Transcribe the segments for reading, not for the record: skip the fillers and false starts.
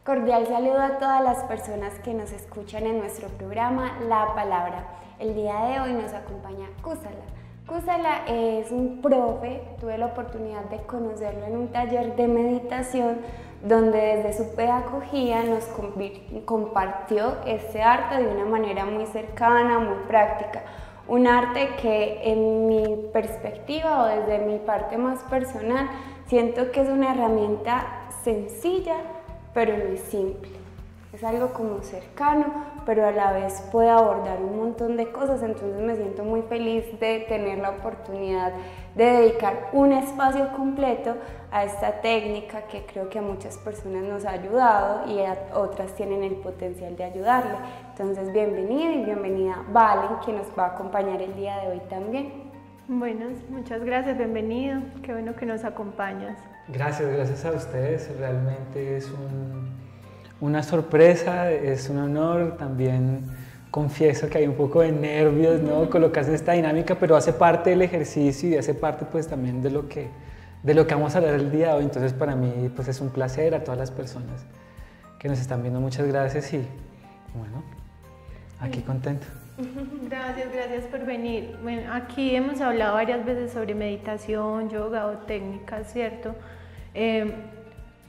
Cordial saludo a todas las personas que nos escuchan en nuestro programa La Palabra. El día de hoy nos acompaña Kusala. Kusala es un profe, tuve la oportunidad de conocerlo en un taller de meditación donde desde su pedagogía nos compartió este arte de una manera muy cercana, muy práctica. Un arte que en mi perspectiva o desde mi parte más personal siento que es una herramienta sencilla, pero no es simple. Es algo como cercano, pero a la vez puede abordar un montón de cosas, entonces me siento muy feliz de tener la oportunidad de dedicar un espacio completo a esta técnica que creo que a muchas personas nos ha ayudado y a otras tienen el potencial de ayudarle. Entonces bienvenida y bienvenida Valen, que nos va a acompañar el día de hoy también. Bueno, muchas gracias, bienvenido, qué bueno que nos acompañas. Gracias a ustedes, realmente es una sorpresa, es un honor, también confieso que hay un poco de nervios, ¿no? Colocarse en esta dinámica, pero hace parte del ejercicio y hace parte pues también de lo que vamos a hablar el día de hoy, entonces para mí pues es un placer, a todas las personas que nos están viendo, muchas gracias y bueno, aquí contento. Gracias por venir. Bueno, aquí hemos hablado varias veces sobre meditación, yoga o técnicas, ¿cierto?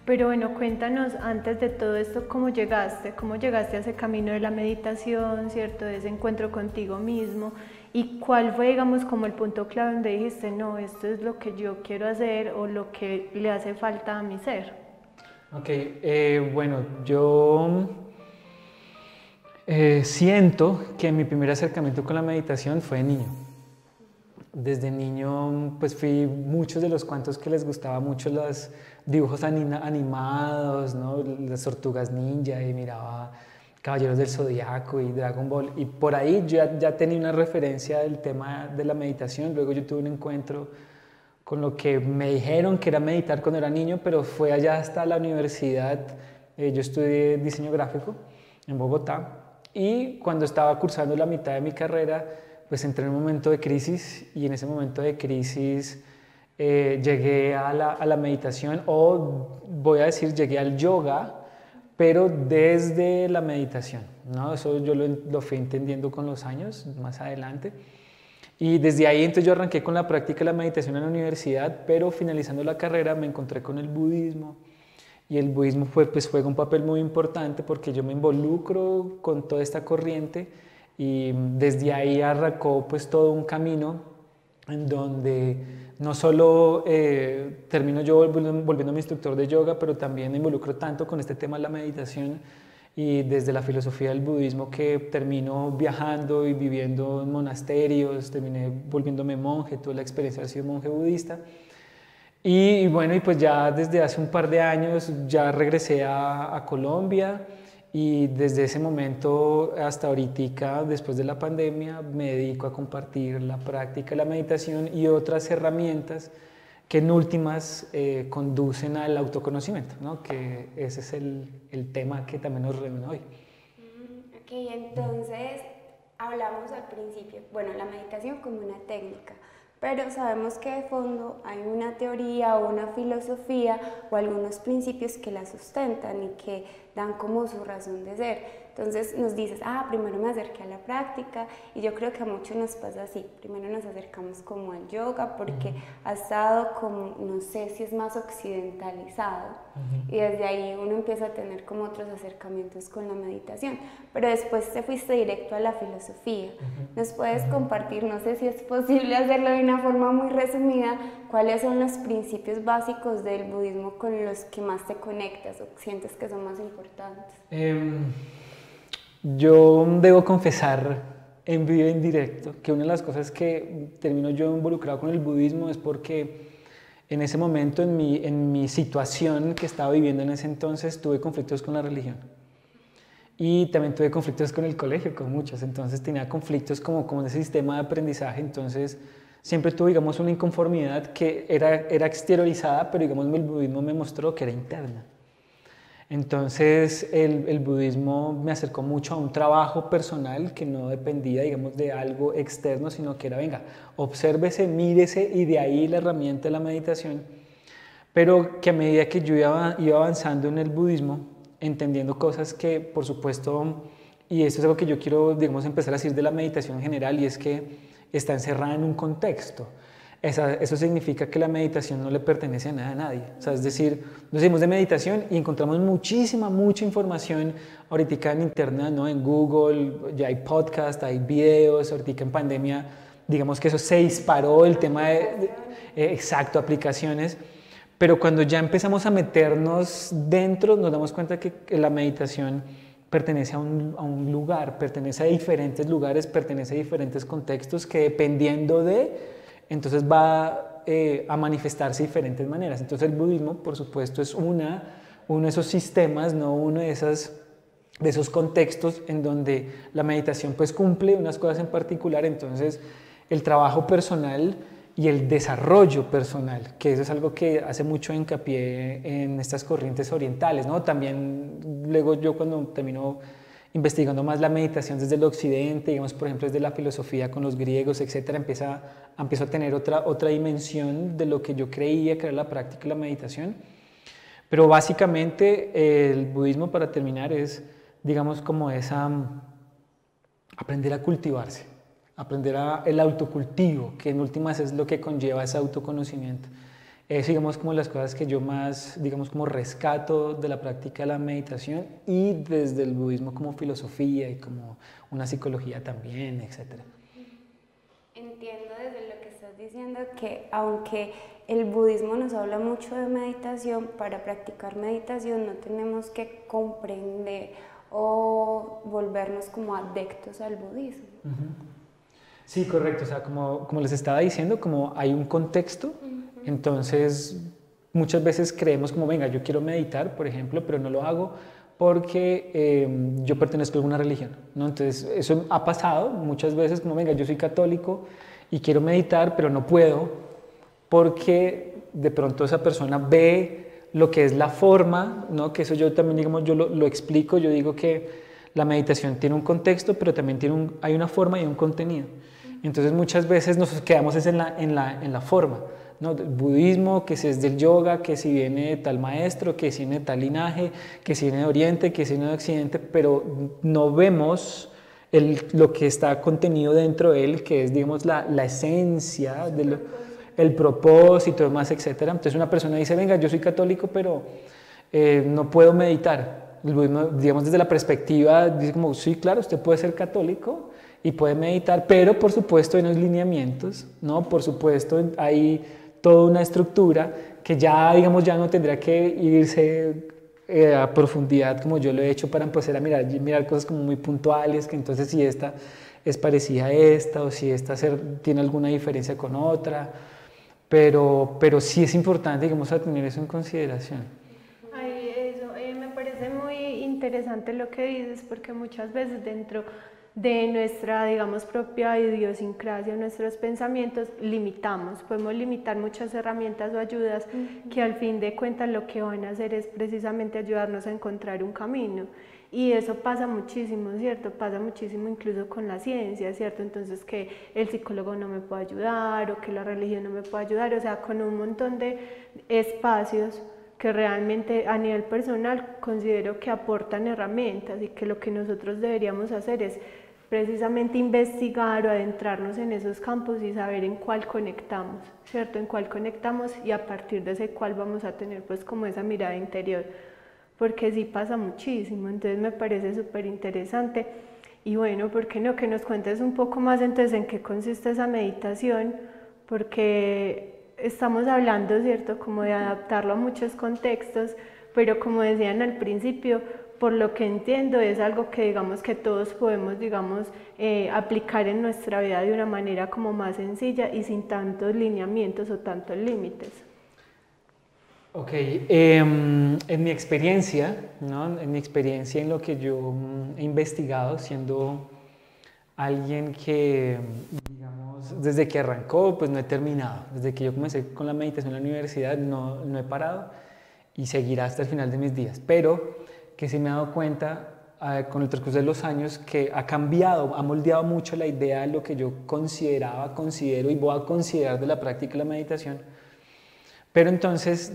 Pero bueno, cuéntanos antes de todo esto, ¿cómo llegaste a ese camino de la meditación, ¿cierto? De ese encuentro contigo mismo, y cuál fue, digamos, como el punto clave donde dijiste, no, esto es lo que yo quiero hacer o lo que le hace falta a mi ser. Ok, bueno, yo siento que mi primer acercamiento con la meditación fue de niño. Desde niño pues fui muchos de los cuantos que les gustaba mucho los dibujos animados, ¿no? Las tortugas ninja, y miraba Caballeros del Zodiaco y Dragon Ball, y por ahí yo ya tenía una referencia del tema de la meditación. Luego yo tuve un encuentro con lo que me dijeron que era meditar cuando era niño, pero fue allá hasta la universidad. Yo estudié diseño gráfico en Bogotá, y cuando estaba cursando la mitad de mi carrera pues entré en un momento de crisis, y en ese momento de crisis llegué a la meditación, o voy a decir llegué al yoga, pero desde la meditación, ¿no? Eso yo lo fui entendiendo con los años, más adelante. Y desde ahí entonces yo arranqué con la práctica de la meditación en la universidad, pero finalizando la carrera me encontré con el budismo. Y el budismo pues juega un papel muy importante porque yo me involucro con toda esta corriente, y desde ahí arrancó pues todo un camino en donde no solo termino yo volviéndome instructor de yoga, pero también me involucro tanto con este tema de la meditación y desde la filosofía del budismo que termino viajando y viviendo en monasterios, terminé volviéndome monje, tuve la experiencia de haber sido monje budista. Y bueno, y pues ya desde hace un par de años ya regresé a Colombia, y desde ese momento hasta ahorita, después de la pandemia, me dedico a compartir la práctica de la meditación y otras herramientas que en últimas conducen al autoconocimiento, ¿no? Que ese es el tema que también nos reúne hoy. Ok, entonces hablamos al principio, bueno, la meditación como una técnica, pero sabemos que de fondo hay una teoría o una filosofía o algunos principios que la sustentan y que dan como su razón de ser. Entonces nos dices, primero me acerqué a la práctica, y yo creo que a muchos nos pasa así. Primero nos acercamos como al yoga porque ha estado como, no sé si es más occidentalizado, y desde ahí uno empieza a tener como otros acercamientos con la meditación, pero después te fuiste directo a la filosofía. ¿Nos puedes compartir, no sé si es posible hacerlo de una forma muy resumida, cuáles son los principios básicos del budismo con los que más te conectas o sientes que son más importantes? Yo debo confesar en vivo y en directo que una de las cosas que termino yo involucrado con el budismo es porque en ese momento, en mi situación que estaba viviendo en ese entonces, tuve conflictos con la religión. Y también tuve conflictos con el colegio, con muchos. Entonces tenía conflictos como con ese sistema de aprendizaje. Entonces siempre tuve, digamos, una inconformidad que era exteriorizada, pero digamos el budismo me mostró que era interna. Entonces el budismo me acercó mucho a un trabajo personal que no dependía, digamos, de algo externo, sino que era, venga, obsérvese, mírese, y de ahí la herramienta de la meditación. Pero que a medida que yo iba avanzando en el budismo, entendiendo cosas que, por supuesto, y eso es algo que yo quiero, digamos, empezar a decir de la meditación en general, y es que está encerrada en un contexto. Eso significa que la meditación no le pertenece a nada a nadie. O sea, es decir, nos decimos de meditación y encontramos mucha información ahorita en internet, ¿no? En Google, ya hay podcasts, hay videos, ahorita en pandemia, digamos que eso se disparó el tema de exacto, aplicaciones. Pero cuando ya empezamos a meternos dentro, nos damos cuenta que la meditación pertenece a un lugar, pertenece a diferentes lugares, pertenece a diferentes contextos que dependiendo de, entonces va a manifestarse de diferentes maneras. Entonces el budismo, por supuesto, es uno de esos sistemas, no uno de esos contextos en donde la meditación pues cumple unas cosas en particular. Entonces el trabajo personal y el desarrollo personal, que eso es algo que hace mucho hincapié en estas corrientes orientales, ¿no? También luego yo cuando termino investigando más la meditación desde el occidente, digamos por ejemplo desde la filosofía con los griegos, etcétera, empiezo a tener otra dimensión de lo que yo creía que era la práctica de la meditación. Pero básicamente el budismo, para terminar, es, digamos, como aprender a cultivarse, aprender el autocultivo, que en últimas es lo que conlleva ese autoconocimiento. Es, digamos, como las cosas que yo más, digamos, como rescato de la práctica de la meditación y desde el budismo como filosofía y como una psicología también, etc. Entiendo desde lo que estás diciendo que aunque el budismo nos habla mucho de meditación, para practicar meditación no tenemos que comprender o volvernos como adeptos al budismo. Sí, correcto. O sea, como les estaba diciendo, como hay un contexto, entonces muchas veces creemos como, venga, yo quiero meditar, por ejemplo, pero no lo hago porque yo pertenezco a alguna religión, ¿no? Entonces eso ha pasado muchas veces como, venga, yo soy católico y quiero meditar, pero no puedo porque de pronto esa persona ve lo que es la forma, ¿no? Que eso yo también, digamos, yo lo explico, yo digo que la meditación tiene un contexto, pero también hay una forma y un contenido. Entonces muchas veces nos quedamos en la forma, ¿no? Del budismo, que si es del yoga, que si viene de tal maestro, que si viene de tal linaje, que si viene de Oriente, que si viene de Occidente, pero no vemos lo que está contenido dentro de él, que es, digamos, la esencia, el propósito, demás, etc. Entonces una persona dice, venga, yo soy católico, pero no puedo meditar. El budismo, digamos, desde la perspectiva, dice como, sí, claro, usted puede ser católico y puede meditar, pero por supuesto hay unos lineamientos, ¿no? Por supuesto hay toda una estructura que ya, digamos, ya no tendrá que irse a profundidad como yo lo he hecho para empezar a mirar cosas como muy puntuales, que entonces si esta es parecida a esta o si esta tiene alguna diferencia con otra, pero sí es importante, digamos, a tener eso en consideración. Me parece muy interesante lo que dices, porque muchas veces dentro de nuestra, digamos, propia idiosincrasia, nuestros pensamientos, podemos limitar muchas herramientas o ayudas que al fin de cuentas lo que van a hacer es precisamente ayudarnos a encontrar un camino. Y eso pasa muchísimo, ¿cierto? Pasa muchísimo incluso con la ciencia, ¿cierto? Entonces que el psicólogo no me puede ayudar o que la religión no me puede ayudar, o sea, con un montón de espacios que realmente a nivel personal considero que aportan herramientas y que lo que nosotros deberíamos hacer es precisamente investigar o adentrarnos en esos campos y saber en cuál conectamos, ¿cierto? En cuál conectamos y a partir de ese cuál vamos a tener pues como esa mirada interior, porque sí pasa muchísimo, entonces me parece súper interesante. Y bueno, ¿por qué no? Que nos cuentes un poco más entonces en qué consiste esa meditación, porque estamos hablando, ¿cierto? Como de adaptarlo a muchos contextos, pero como decían al principio, por lo que entiendo es algo que digamos que todos podemos, digamos, aplicar en nuestra vida de una manera como más sencilla y sin tantos lineamientos o tantos límites. Ok, en mi experiencia, ¿no? En mi experiencia, en lo que yo he investigado, siendo alguien que, digamos, desde que arrancó, pues no he terminado. Desde que yo comencé con la meditación en la universidad, no he parado y seguirá hasta el final de mis días. Pero que sí me he dado cuenta con el transcurso de los años que ha cambiado, ha moldeado mucho la idea de lo que yo considero y voy a considerar de la práctica de la meditación. Pero entonces,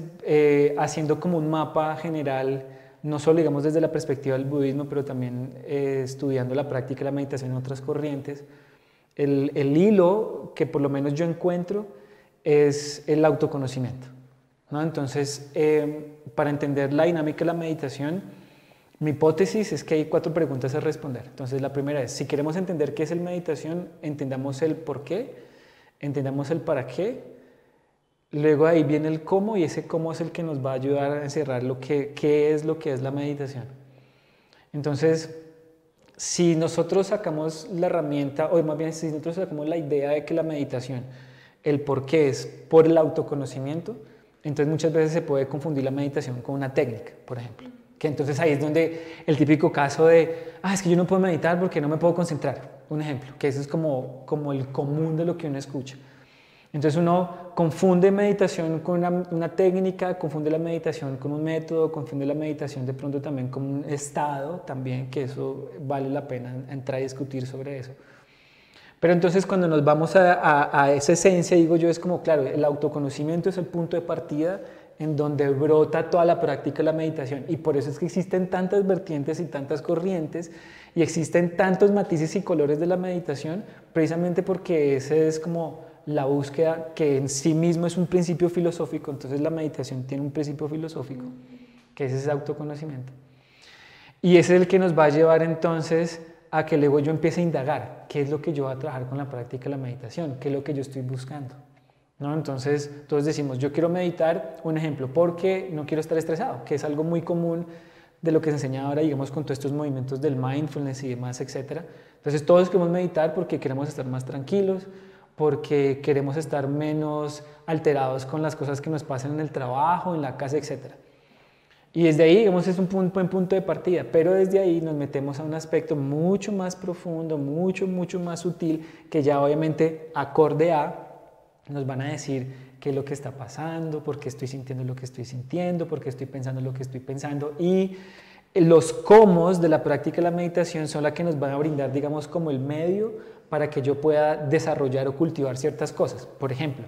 haciendo como un mapa general no solo digamos desde la perspectiva del budismo, pero también estudiando la práctica de la meditación en otras corrientes, el hilo que por lo menos yo encuentro es el autoconocimiento, ¿no? Entonces, para entender la dinámica de la meditación, mi hipótesis es que hay 4 preguntas a responder. Entonces, la primera es, si queremos entender qué es el meditación, entendamos el por qué, entendamos el para qué, luego ahí viene el cómo, y ese cómo es el que nos va a ayudar a encerrar qué es lo que es la meditación. Entonces, si nosotros sacamos la herramienta, o más bien si nosotros sacamos la idea de que la meditación, el por qué es por el autoconocimiento, entonces muchas veces se puede confundir la meditación con una técnica, por ejemplo. Que entonces ahí es donde el típico caso de, es que yo no puedo meditar porque no me puedo concentrar, un ejemplo, que eso es como el común de lo que uno escucha. Entonces uno confunde meditación con una técnica, confunde la meditación con un método, confunde la meditación de pronto también con un estado, también, que eso vale la pena entrar y discutir sobre eso. Pero entonces cuando nos vamos a esa esencia, digo yo, es como, claro, el autoconocimiento es el punto de partida en donde brota toda la práctica de la meditación, y por eso es que existen tantas vertientes y tantas corrientes, y existen tantos matices y colores de la meditación, precisamente porque ese es como la búsqueda, que en sí mismo es un principio filosófico. Entonces la meditación tiene un principio filosófico, que es ese autoconocimiento. Y ese es el que nos va a llevar entonces a que luego yo empiece a indagar qué es lo que yo voy a trabajar con la práctica de la meditación, qué es lo que yo estoy buscando, ¿no? Entonces todos decimos, yo quiero meditar, un ejemplo, porque no quiero estar estresado, que es algo muy común de lo que se enseña ahora, digamos, con todos estos movimientos del mindfulness y demás, etc. Entonces todos queremos meditar porque queremos estar más tranquilos, porque queremos estar menos alterados con las cosas que nos pasan en el trabajo, en la casa, etc. Y desde ahí, digamos, es un buen punto de partida, pero desde ahí nos metemos a un aspecto mucho más profundo, mucho más sutil, que ya obviamente acorde a, nos van a decir qué es lo que está pasando, por qué estoy sintiendo lo que estoy sintiendo, por qué estoy pensando lo que estoy pensando, y los cómo de la práctica de la meditación son las que nos van a brindar, digamos, como el medio para que yo pueda desarrollar o cultivar ciertas cosas. Por ejemplo,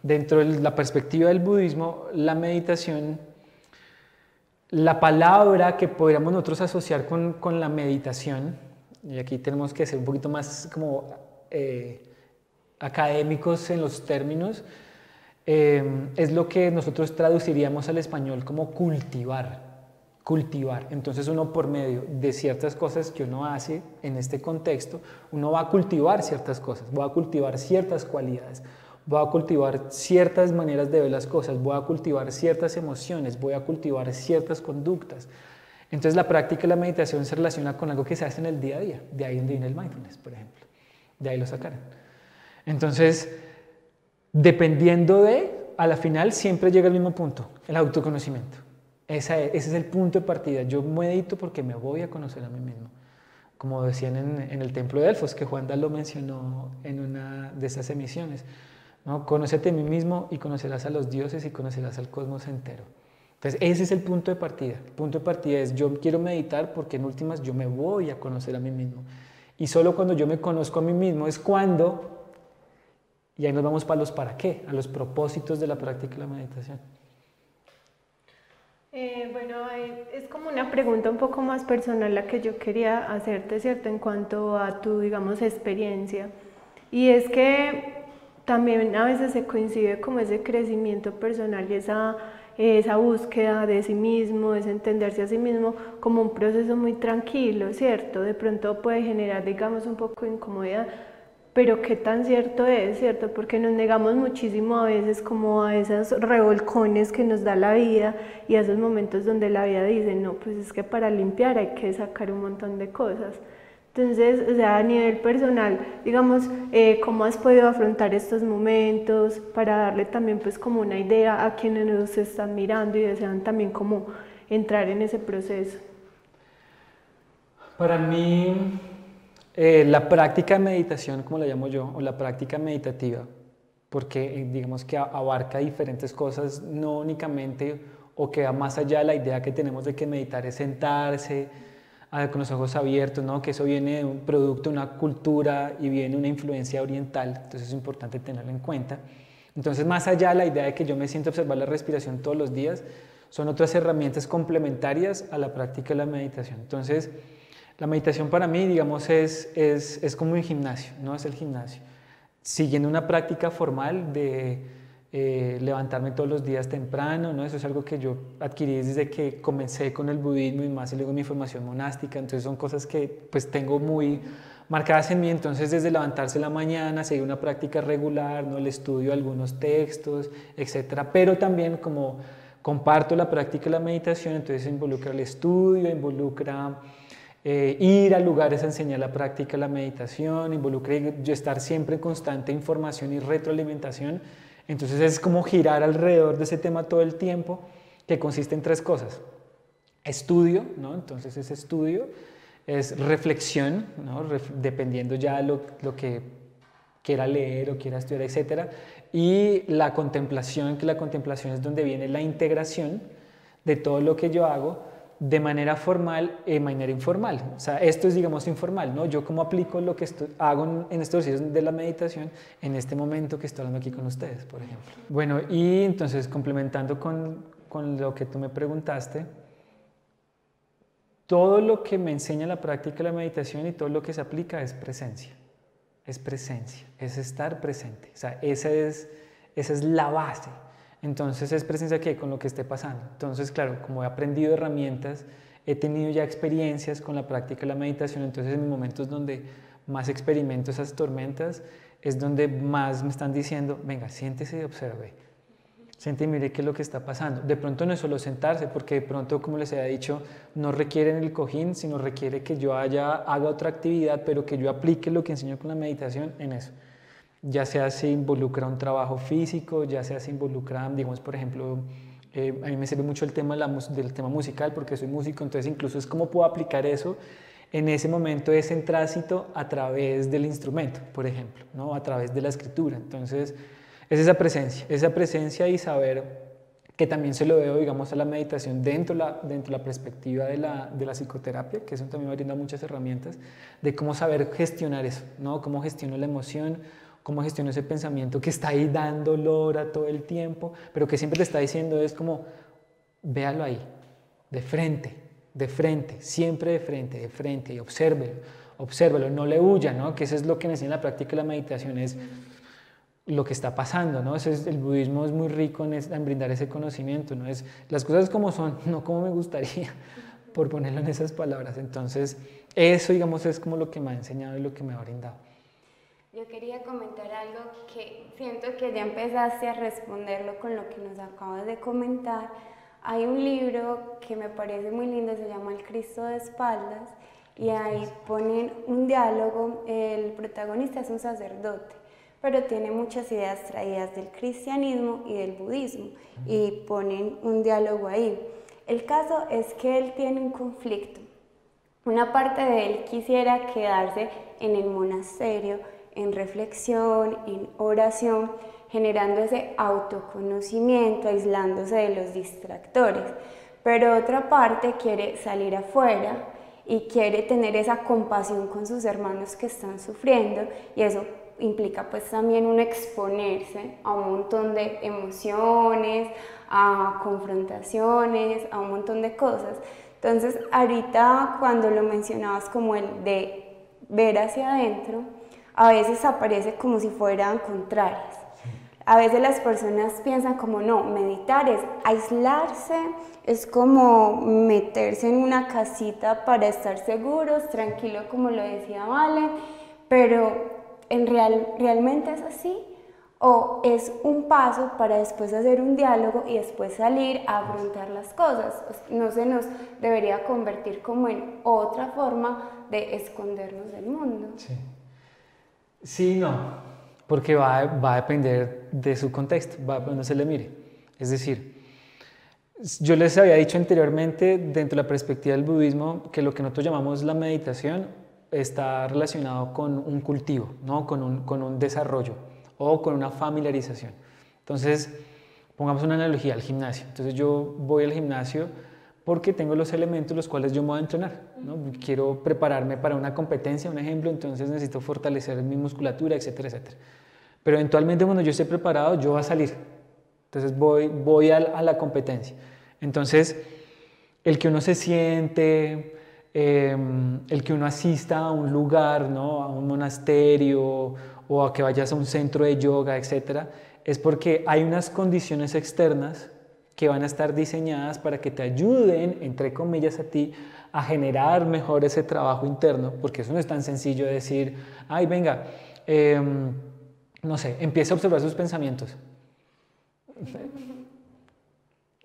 dentro de la perspectiva del budismo, la meditación, la palabra que podríamos nosotros asociar con la meditación, y aquí tenemos que ser un poquito más como académicos en los términos, es lo que nosotros traduciríamos al español como cultivar. Cultivar. Entonces uno, por medio de ciertas cosas que uno hace en este contexto, uno va a cultivar ciertas cosas, va a cultivar ciertas cualidades, voy a cultivar ciertas maneras de ver las cosas, voy a cultivar ciertas emociones, voy a cultivar ciertas conductas. Entonces la práctica de la meditación se relaciona con algo que se hace en el día a día, de ahí donde viene el mindfulness, por ejemplo, de ahí lo sacaron. Entonces, dependiendo a la final siempre llega al mismo punto, el autoconocimiento. Ese es el punto de partida. Yo medito porque me voy a conocer a mí mismo. Como decían en el templo de Delfos, que Juanda lo mencionó en una de esas emisiones, ¿no? Conócete a mí mismo y conocerás a los dioses y conocerás al cosmos entero. Entonces ese es el punto de partida. El punto de partida es, yo quiero meditar porque en últimas yo me voy a conocer a mí mismo. Y solo cuando yo me conozco a mí mismo es cuando, y ahí nos vamos para los para qué, a los propósitos de la práctica de la meditación. Bueno, es como una pregunta un poco más personal la que yo quería hacerte, ¿cierto? En cuanto a tu, digamos, experiencia. Y es que también a veces se coincide como ese crecimiento personal y esa búsqueda de sí mismo, ese entenderse a sí mismo como un proceso muy tranquilo, ¿cierto? De pronto puede generar, digamos, un poco de incomodidad, pero qué tan cierto es, ¿cierto? Porque nos negamos muchísimo a veces como a esos revolcones que nos da la vida y a esos momentos donde la vida dice, no, pues es que para limpiar hay que sacar un montón de cosas. Entonces, o sea, a nivel personal, digamos, ¿cómo has podido afrontar estos momentos para darle también pues como una idea a quienes nos están mirando y desean también como entrar en ese proceso? Para mí, la práctica de meditación, como la llamo yo, o la práctica meditativa, porque digamos que abarca diferentes cosas, no únicamente, o que va más allá de la idea que tenemos de que meditar es sentarse con los ojos abiertos, ¿no? Que eso viene de un producto, una cultura y viene una influencia oriental, entonces es importante tenerlo en cuenta. Entonces, más allá de la idea de que yo me siento a observar la respiración todos los días, son otras herramientas complementarias a la práctica de la meditación. Entonces, la meditación para mí, digamos, es como un gimnasio, ¿no? Es el gimnasio. Siguiendo una práctica formal de levantarme todos los días temprano, ¿no? Eso es algo que yo adquirí desde que comencé con el budismo y más y luego mi formación monástica. Entonces son cosas que pues tengo muy marcadas en mí. Entonces desde levantarse en la mañana, seguir una práctica regular, ¿no? El estudio de algunos textos, etcétera. Pero también como comparto la práctica de la meditación, entonces involucra el estudio, involucra ir a lugares a enseñar la práctica de la meditación, involucra yo estar siempre en constante información y retroalimentación. Entonces es como girar alrededor de ese tema todo el tiempo, que consiste en 3 cosas. Estudio, ¿no? Entonces ese estudio es reflexión, ¿no? Dependiendo ya lo que quiera leer o quiera estudiar, etc. Y la contemplación, que la contemplación es donde viene la integración de todo lo que yo hago de manera formal y de manera informal. O sea, esto es, digamos, informal, ¿no? Yo cómo aplico lo que hago en estos ejercicios de la meditación en este momento que estoy hablando aquí con ustedes, por ejemplo. Bueno, y entonces, complementando con lo que tú me preguntaste, todo lo que me enseña la práctica de la meditación y todo lo que se aplica es presencia. Es presencia, es estar presente. O sea, esa es la base. Entonces es presencia que con lo que esté pasando. Entonces, claro, como he aprendido herramientas, he tenido ya experiencias con la práctica de la meditación, entonces en mis momentos donde más experimento esas tormentas, es donde más me están diciendo, venga, siéntese y observe. Siente y mire qué es lo que está pasando. De pronto no es solo sentarse, porque de pronto, como les había dicho, no requiere en el cojín, sino requiere que yo haga otra actividad, pero que yo aplique lo que enseño con la meditación en eso. Ya sea se involucra un trabajo físico, ya sea se involucra, digamos, por ejemplo, a mí me sirve mucho el tema del tema musical porque soy músico, entonces incluso es cómo puedo aplicar eso en ese momento, es en tránsito a través del instrumento, por ejemplo, ¿no? A través de la escritura. Entonces es esa presencia y saber que también se lo veo, digamos, a la meditación dentro de la perspectiva de la psicoterapia, que eso también me brinda muchas herramientas, de cómo saber gestionar eso, ¿no? Cómo gestiono la emoción, cómo gestiono ese pensamiento que está ahí dando lora todo el tiempo, pero que siempre te está diciendo es como, véalo ahí, de frente, siempre de frente, y obsérvelo, no le huya, ¿no? Que eso es lo que me enseña la práctica de la meditación, es lo que está pasando, ¿no? El budismo es muy rico en brindar ese conocimiento, ¿no? Es las cosas como son, no como me gustaría, por ponerlo en esas palabras. Entonces, eso, digamos, es como lo que me ha enseñado y lo que me ha brindado. Yo quería comentar algo que siento que ya empezaste a responderlo con lo que nos acabas de comentar. Hay un libro que me parece muy lindo, se llama El Cristo de Espaldas, y ahí ponen un diálogo, el protagonista es un sacerdote, pero tiene muchas ideas traídas del cristianismo y del budismo, y ponen un diálogo ahí. El caso es que él tiene un conflicto. Una parte de él quisiera quedarse en el monasterio, en reflexión, en oración, generando ese autoconocimiento, aislándose de los distractores. Pero otra parte quiere salir afuera y quiere tener esa compasión con sus hermanos que están sufriendo, y eso implica pues también un exponerse a un montón de emociones, a confrontaciones, a un montón de cosas. Entonces ahorita cuando lo mencionabas como el de ver hacia adentro, a veces aparece como si fueran contrarias. A veces las personas piensan como no, meditar es aislarse, es como meterse en una casita para estar seguros, tranquilo, como lo decía Vale, pero ¿realmente es así? ¿O es un paso para después hacer un diálogo y después salir a afrontar las cosas? No se nos debería convertir como en otra forma de escondernos del mundo. Sí. Sí, no, porque va a depender de su contexto, va a donde se le mire. Es decir, yo les había dicho anteriormente, dentro de la perspectiva del budismo, que lo que nosotros llamamos la meditación está relacionado con un cultivo, ¿no? con un desarrollo o con una familiarización. Entonces, pongamos una analogía al gimnasio. Entonces, yo voy al gimnasio porque tengo los elementos los cuales yo me voy a entrenar, ¿no? Quiero prepararme para una competencia, un ejemplo, entonces necesito fortalecer mi musculatura, etcétera, etcétera. Pero eventualmente cuando yo esté preparado, yo voy a salir. Entonces voy a la competencia. Entonces, el que uno se siente, el que uno asista a un lugar, ¿no? A un monasterio o a que vayas a un centro de yoga, etcétera, es porque hay unas condiciones externas que van a estar diseñadas para que te ayuden, entre comillas, a ti a generar mejor ese trabajo interno, porque eso no es tan sencillo de decir, ay, venga, no sé, empieza a observar sus pensamientos.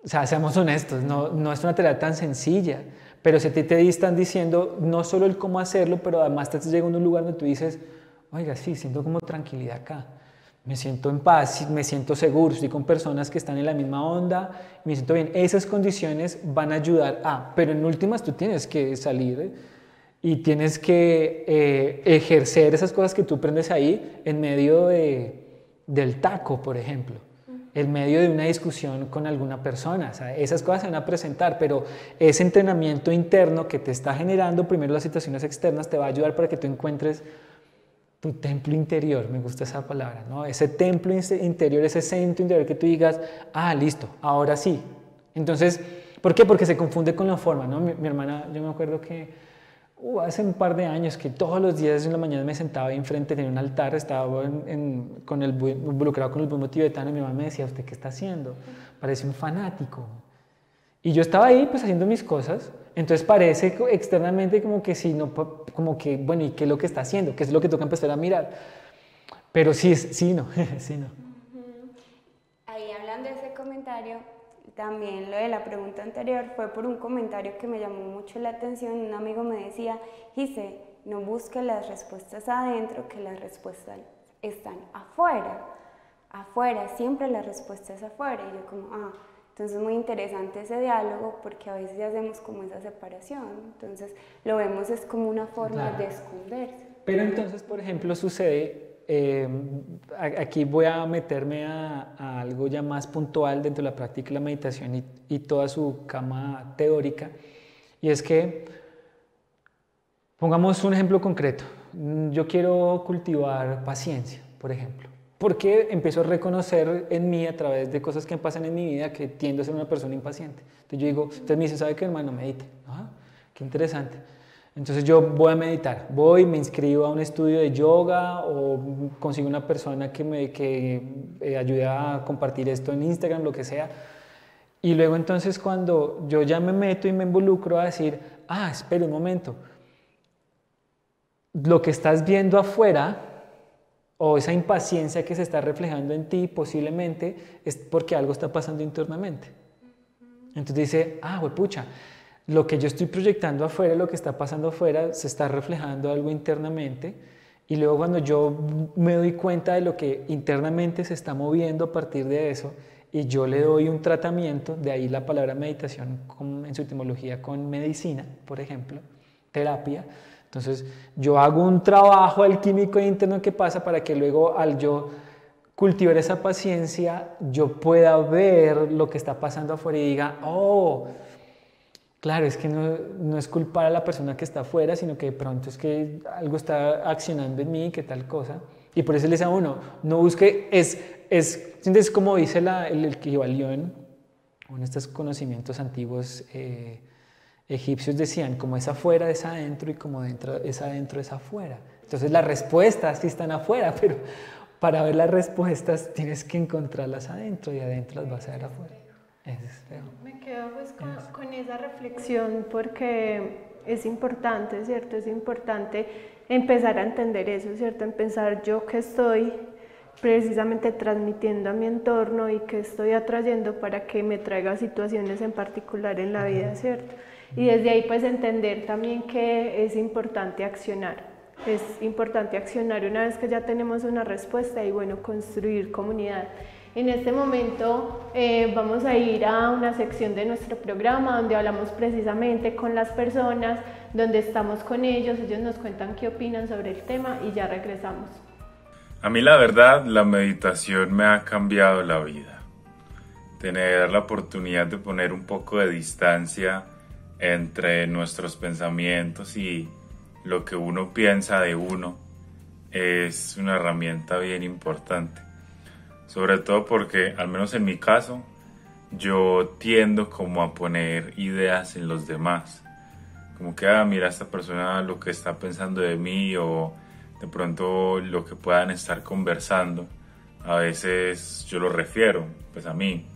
O sea, seamos honestos, no es una tarea tan sencilla, pero si a ti te están diciendo no solo el cómo hacerlo, pero además te llega a un lugar donde tú dices, oiga, sí, siento como tranquilidad acá, me siento en paz, me siento seguro, estoy con personas que están en la misma onda, me siento bien. Esas condiciones van a ayudar pero en últimas tú tienes que salir y tienes que ejercer esas cosas que tú aprendes ahí en medio del taco, por ejemplo. En medio de una discusión con alguna persona. O sea, esas cosas se van a presentar, pero ese entrenamiento interno que te está generando primero las situaciones externas te va a ayudar para que tú encuentres tu templo interior, me gusta esa palabra, ¿no? Ese templo interior, ese centro interior que tú digas, listo, ahora sí. Entonces, ¿por qué? Porque se confunde con la forma, ¿no? Mi hermana, yo me acuerdo que hace un par de años que todos los días en la mañana me sentaba ahí enfrente de un altar, estaba involucrado con el budismo tibetano y mi mamá me decía, ¿usted qué está haciendo? Parece un fanático. Y yo estaba ahí pues haciendo mis cosas, entonces parece externamente como que sí, no, como que, bueno, ¿y qué es lo que está haciendo? ¿Qué es lo que toca empezar a mirar? Pero sí, no, sí, no. Ahí hablando de ese comentario, también lo de la pregunta anterior fue por un comentario que me llamó mucho la atención. Un amigo me decía, Gise, no busques las respuestas adentro, que las respuestas están afuera. Afuera, siempre la respuesta es afuera. Y yo como, entonces es muy interesante ese diálogo porque a veces hacemos como esa separación. Entonces lo vemos es como una forma de esconderse. Pero entonces, por ejemplo, sucede... aquí voy a meterme a algo ya más puntual dentro de la práctica de la meditación y toda su cama teórica, y es que pongamos un ejemplo concreto. Yo quiero cultivar paciencia, por ejemplo, porque empiezo a reconocer en mí a través de cosas que pasan en mi vida que tiendo a ser una persona impaciente. Entonces yo digo, entonces me dice, ¿sabe qué, hermano? Medite. Qué interesante. Entonces yo voy a meditar, me inscribo a un estudio de yoga o consigo una persona que me ayude a compartir esto en Instagram, lo que sea. Y luego entonces cuando yo ya me meto y me involucro a decir, espera un momento, lo que estás viendo afuera o esa impaciencia que se está reflejando en ti posiblemente es porque algo está pasando internamente. Entonces dice, huepucha, lo que yo estoy proyectando afuera, lo que está pasando afuera, se está reflejando algo internamente, y luego cuando yo me doy cuenta de lo que internamente se está moviendo a partir de eso, y yo le doy un tratamiento, de ahí la palabra meditación en su etimología con medicina, por ejemplo, terapia. Entonces yo hago un trabajo alquímico interno que pasa para que luego al yo cultivar esa paciencia, yo pueda ver lo que está pasando afuera y diga, claro, es que no es culpar a la persona que está afuera, sino que de pronto es que algo está accionando en mí, que tal cosa. Y por eso le dice a uno, no busque, es como dice el Kybalión, o en estos conocimientos antiguos egipcios decían, como es afuera es adentro y como dentro es adentro es afuera. Entonces las respuestas sí están afuera, pero para ver las respuestas tienes que encontrarlas adentro y adentro las vas a ver afuera. Me quedo pues con esa reflexión porque es importante, ¿cierto? Es importante empezar a entender eso, ¿cierto? Empezar yo que estoy precisamente transmitiendo a mi entorno y que estoy atrayendo para que me traiga situaciones en particular en la vida, ¿cierto? Y desde ahí pues entender también que es importante accionar. Es importante accionar una vez que ya tenemos una respuesta y bueno, construir comunidad. En este momento vamos a ir a una sección de nuestro programa donde hablamos precisamente con las personas, donde estamos con ellos nos cuentan qué opinan sobre el tema y ya regresamos. A mí la verdad, la meditación me ha cambiado la vida. Tener la oportunidad de poner un poco de distancia entre nuestros pensamientos y lo que uno piensa de uno es una herramienta bien importante. Sobre todo porque, al menos en mi caso, yo tiendo como a poner ideas en los demás. Como que, mira esta persona lo que está pensando de mí, o de pronto lo que puedan estar conversando. A veces yo lo refiero pues a mí.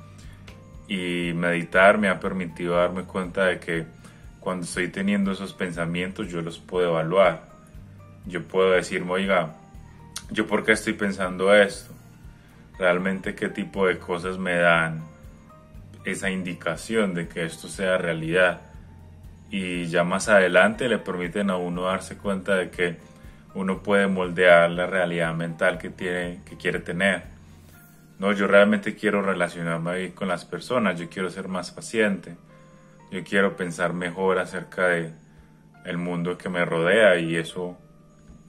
Y meditar me ha permitido darme cuenta de que cuando estoy teniendo esos pensamientos yo los puedo evaluar. Yo puedo decirme, oiga, ¿yo por qué estoy pensando esto? ¿Realmente qué tipo de cosas me dan esa indicación de que esto sea realidad? Y ya más adelante le permiten a uno darse cuenta de que uno puede moldear la realidad mental que quiere tener. No, yo realmente quiero relacionarme con las personas, yo quiero ser más paciente, yo quiero pensar mejor acerca de el mundo que me rodea, y eso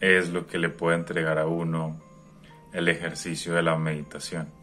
es lo que le puede entregar a uno el ejercicio de la meditación.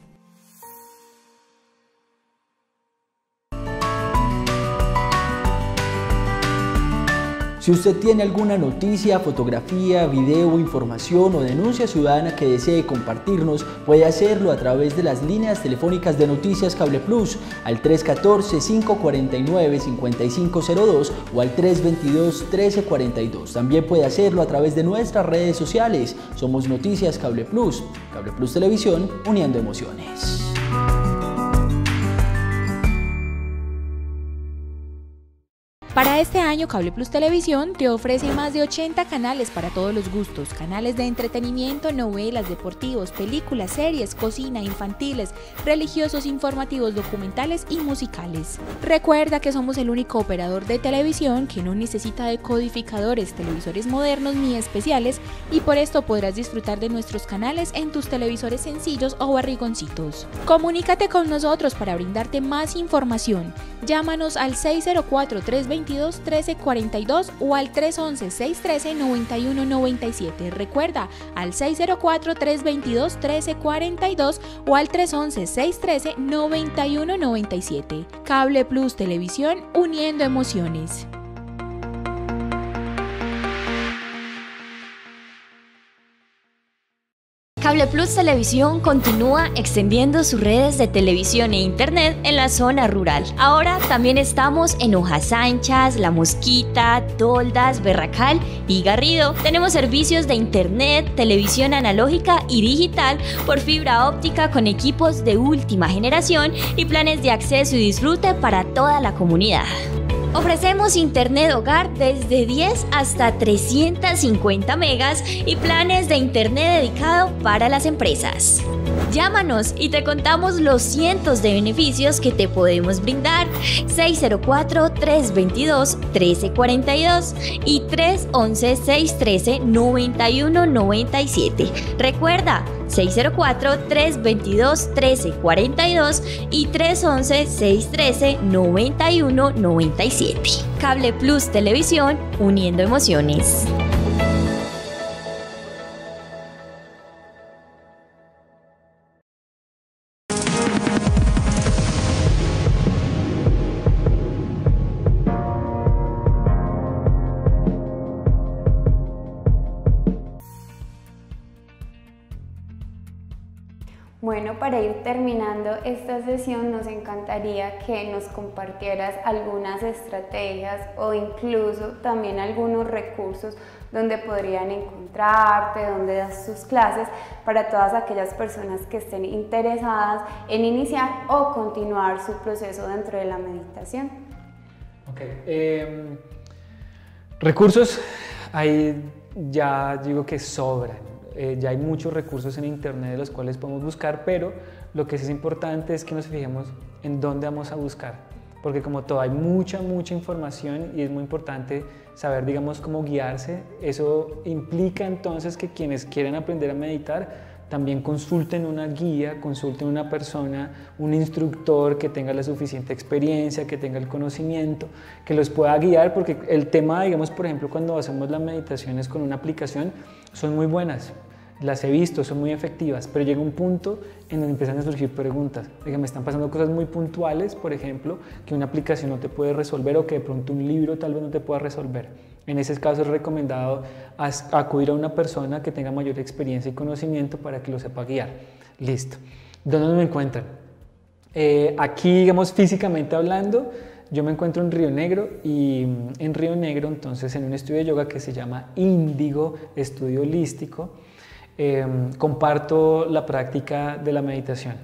Si usted tiene alguna noticia, fotografía, video, información o denuncia ciudadana que desee compartirnos, puede hacerlo a través de las líneas telefónicas de Noticias Cable Plus al 314-549-5502 o al 322-1342. También puede hacerlo a través de nuestras redes sociales. Somos Noticias Cable Plus Televisión, uniendo emociones. Para este año, Cable Plus Televisión te ofrece más de 80 canales para todos los gustos, canales de entretenimiento, novelas, deportivos, películas, series, cocina, infantiles, religiosos, informativos, documentales y musicales. Recuerda que somos el único operador de televisión que no necesita de codificadores, televisores modernos ni especiales, y por esto podrás disfrutar de nuestros canales en tus televisores sencillos o barrigoncitos. Comunícate con nosotros para brindarte más información. Llámanos al 604-322-1342 o al 311-613-9197. Recuerda, al 604-322-1342 o al 311-613-9197. Cable Plus Televisión, uniendo emociones. Cable Plus Televisión continúa extendiendo sus redes de televisión e internet en la zona rural. Ahora también estamos en Hojas Anchas, La Mosquita, Toldas, Berracal y Garrido. Tenemos servicios de internet, televisión analógica y digital por fibra óptica con equipos de última generación y planes de acceso y disfrute para toda la comunidad. Ofrecemos internet hogar desde 10 hasta 350 megas y planes de internet dedicado para las empresas. Llámanos y te contamos los cientos de beneficios que te podemos brindar. 604-322-1342 y 311-613-9197. Recuerda, 604-322-1342 y 311-613-9197. Cable Plus Televisión, uniendo emociones. Bueno, para ir terminando esta sesión, nos encantaría que nos compartieras algunas estrategias o incluso también algunos recursos donde podrían encontrarte, donde das tus clases, para todas aquellas personas que estén interesadas en iniciar o continuar su proceso dentro de la meditación. Ok. Recursos, ahí ya digo que sobran. Ya hay muchos recursos en internet de los cuales podemos buscar, pero lo que sí es importante es que nos fijemos en dónde vamos a buscar, porque como todo hay mucha información y es muy importante saber, digamos, cómo guiarse. Eso implica entonces que quienes quieren aprender a meditar también consulten una guía, consulten una persona, un instructor que tenga la suficiente experiencia, que tenga el conocimiento, que los pueda guiar, porque el tema, digamos, por ejemplo, cuando hacemos las meditaciones con una aplicación, son muy buenas, las he visto, son muy efectivas, pero llega un punto en donde empiezan a surgir preguntas. Oiga, me están pasando cosas muy puntuales, por ejemplo, que una aplicación no te puede resolver o que de pronto un libro tal vez no te pueda resolver. En ese caso es recomendado acudir a una persona que tenga mayor experiencia y conocimiento para que lo sepa guiar. Listo. ¿Dónde me encuentran? Aquí, digamos, físicamente hablando, yo me encuentro en Río Negro y en Río Negro, entonces, en un estudio de yoga que se llama Índigo, estudio holístico, comparto la práctica de la meditación.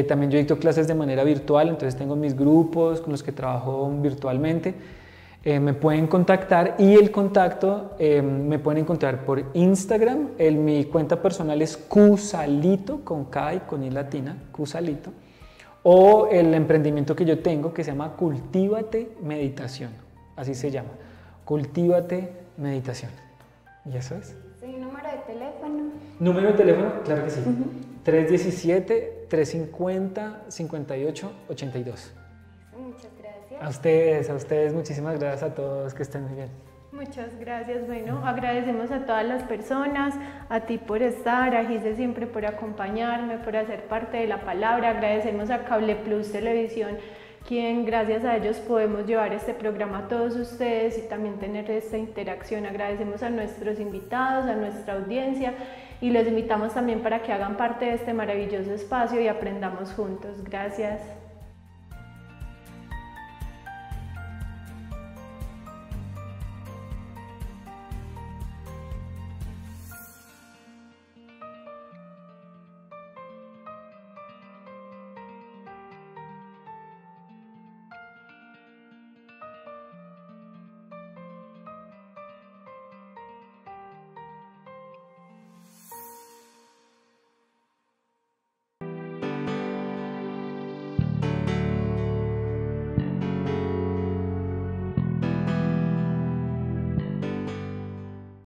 También yo dicto clases de manera virtual, entonces tengo mis grupos con los que trabajo virtualmente. Me pueden contactar y el contacto me pueden encontrar por Instagram. Mi cuenta personal es Cusalito, con K y con I latina, Cusalito. O el emprendimiento que yo tengo que se llama Cultívate Meditación, así se llama, Cultívate Meditación. ¿Y eso es? Sí, número de teléfono. ¿Número de teléfono? Claro que sí. 317-350-5882. Muchas gracias. A ustedes, muchísimas gracias a todos, que estén muy bien. Muchas gracias. Bueno, agradecemos a todas las personas, a ti por estar, a Gise siempre por acompañarme, por hacer parte de la palabra. Agradecemos a Cable Plus Televisión, quien gracias a ellos podemos llevar este programa a todos ustedes y también tener esta interacción. Agradecemos a nuestros invitados, a nuestra audiencia y los invitamos también para que hagan parte de este maravilloso espacio y aprendamos juntos. Gracias.